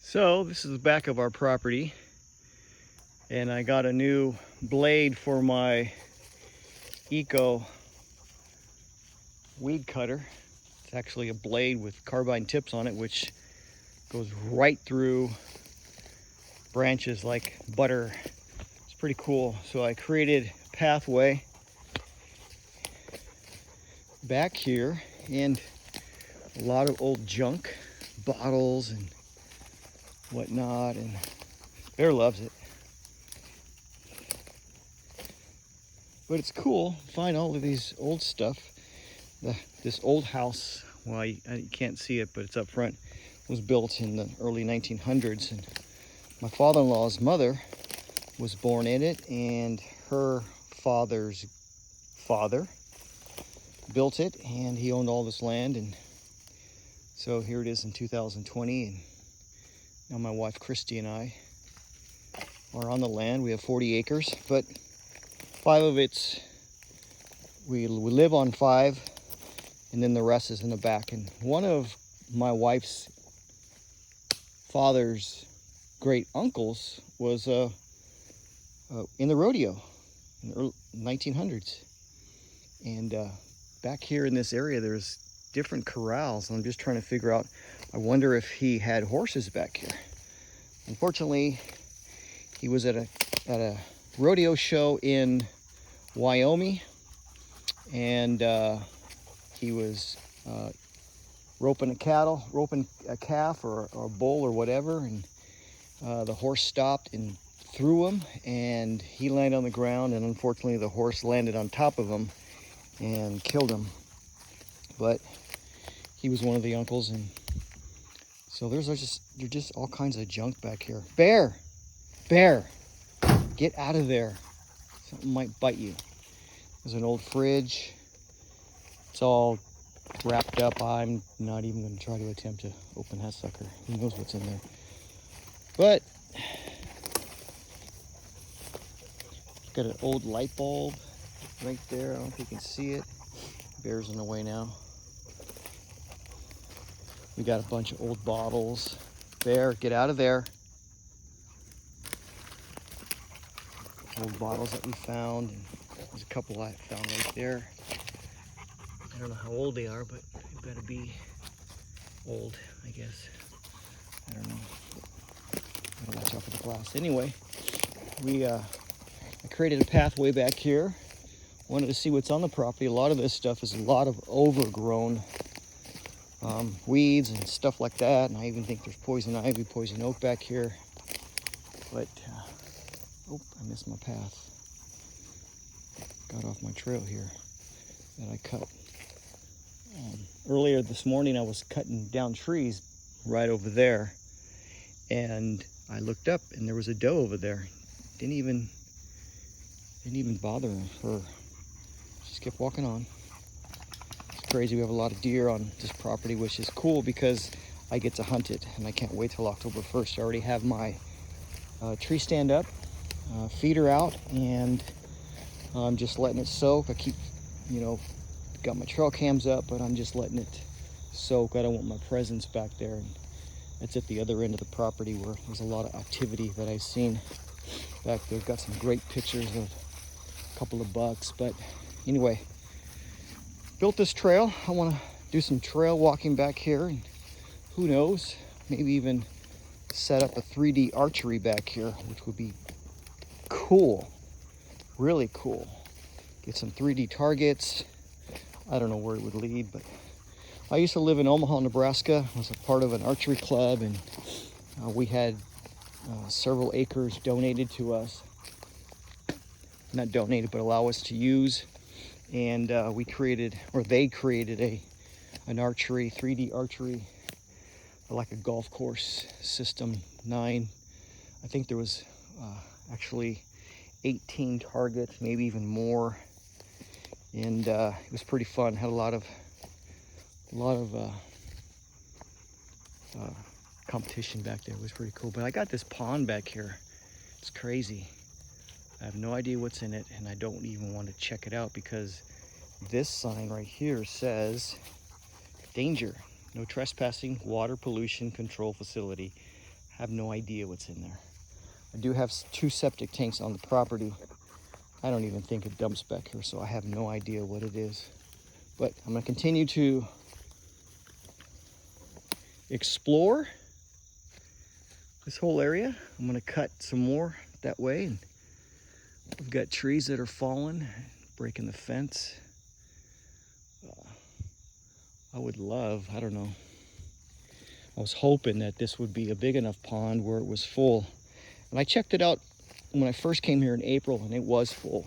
So this is the back of our property, and I got a new blade for my Eco weed cutter. It's actually a blade with carbine tips on it, which goes right through branches like butter. It's pretty cool. So I created a pathway back here and a lot of old junk, bottles and whatnot, and Bear loves it. But it's cool to find all of these old stuff. This old house, well, you can't see it, but it's up front, was built in the early 1900s. And my father-in-law's mother was born in it, and her father's father built it, and he owned all this land. And so here it is in 2020, and now my wife Christy and I are on the land. We have 40 acres, but 5 of it's, we live on 5, and then the rest is in the back. And one of my wife's father's great uncles was in the rodeo in the early 1900s. And back here in this area, there's different corrals. And I'm just trying to figure out, I wonder if he had horses back here. Unfortunately, he was at a rodeo show in Wyoming, and he was roping a calf or a bull or whatever, and the horse stopped and threw him, and he landed on the ground, and unfortunately the horse landed on top of him and killed him. But he was one of the uncles, and so there's just all kinds of junk back here. Bear, get out of there. Something might bite you. There's an old fridge. It's all wrapped up. I'm not even going to try to attempt to open that sucker. Who knows what's in there? But got an old light bulb right there. I don't know if you can see it. Bear's in the way now. We got a bunch of old bottles. Bear, get out of there. Old bottles that we found. And there's a couple I found right there. I don't know how old they are, but they've got to be old, I guess. I don't know. Gotta watch out for the glass. Anyway, I created a pathway back here. Wanted to see what's on the property. A lot of this stuff is a lot of overgrown weeds and stuff like that. And I even think there's poison ivy, poison oak back here. But, I missed my path. Got off my trail here that I cut. Earlier this morning, I was cutting down trees right over there. And I looked up, and there was a doe over there. Didn't even bother her. Just kept walking on. It's crazy. We have a lot of deer on this property, which is cool because I get to hunt it, and I can't wait till October 1st. I already have my tree stand up, feeder out, and I'm just letting it soak. I keep, got my trail cams up, but I'm just letting it soak. I don't want my presence back there. And that's at the other end of the property where there's a lot of activity that I've seen back there. Got some great pictures of a couple of bucks. But anyway, built this trail. I want to do some trail walking back here, and who knows, maybe even set up a 3D archery back here, which would be cool, really cool. Get some 3D targets. I don't know where it would lead, but I used to live in Omaha, Nebraska. I was a part of an archery club, and we had several acres donated to us. Not donated, but allow us to use. And they created an archery, 3D archery, like a golf course system 9. I think there was actually 18 targets, maybe even more. And it was pretty fun. Had a lot of competition back there. It was pretty cool. But I got this pond back here. It's crazy. I have no idea what's in it, and I don't even want to check it out because this sign right here says danger, no trespassing, water pollution control facility, have no idea what's in there. I do have 2 septic tanks on the property. I don't even think it dumps back here, so I have no idea what it is. But I'm gonna continue to explore this whole area. I'm gonna cut some more that way. And we've got trees that are falling, breaking the fence. I would love, I don't know, I was hoping that this would be a big enough pond where it was full. And I checked it out when I first came here in April, and it was full.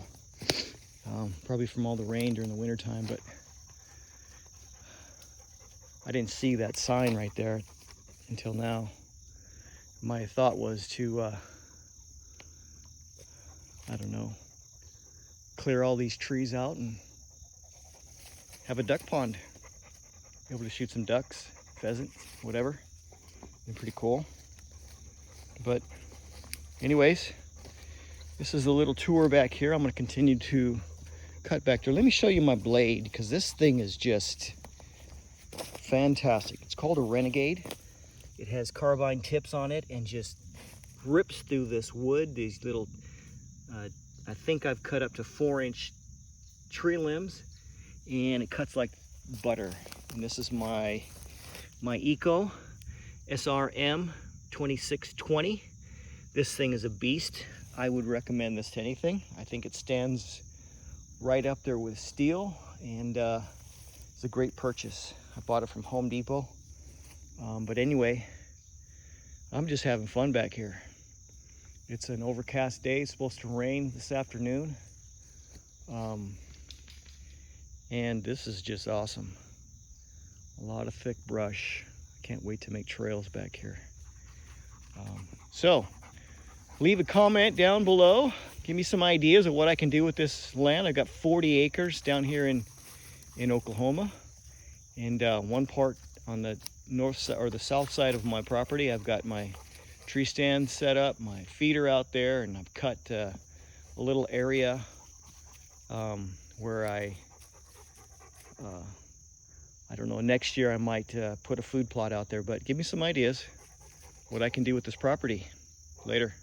Probably from all the rain during the winter time, but I didn't see that sign right there until now. My thought was to, I don't know, clear all these trees out and have a duck pond. Be able to shoot some ducks, pheasants, whatever. Be pretty cool. But anyways, this is a little tour back here. I'm going to continue to cut back there. Let me show you my blade, because this thing is just fantastic. It's called a Renegade. It has carbine tips on it and just rips through this wood. These little, I think I've cut up to 4-inch tree limbs, and it cuts like butter. And this is my Eco SRM 2620. This thing is a beast. I would recommend this to anything. I think it stands right up there with steel, and it's a great purchase. I bought it from Home Depot. But anyway, I'm just having fun back here. It's an overcast day. It's supposed to rain this afternoon. And this is just awesome. A lot of thick brush. Can't wait to make trails back here. So leave a comment down below. Give me some ideas of what I can do with this land. I've got 40 acres down here in Oklahoma, and one part on the north side or the south side of my property. I've got my tree stand set up, my feeder out there, and I've cut a little area where I don't know, next year I might put a food plot out there. But give me some ideas what I can do with this property. Later.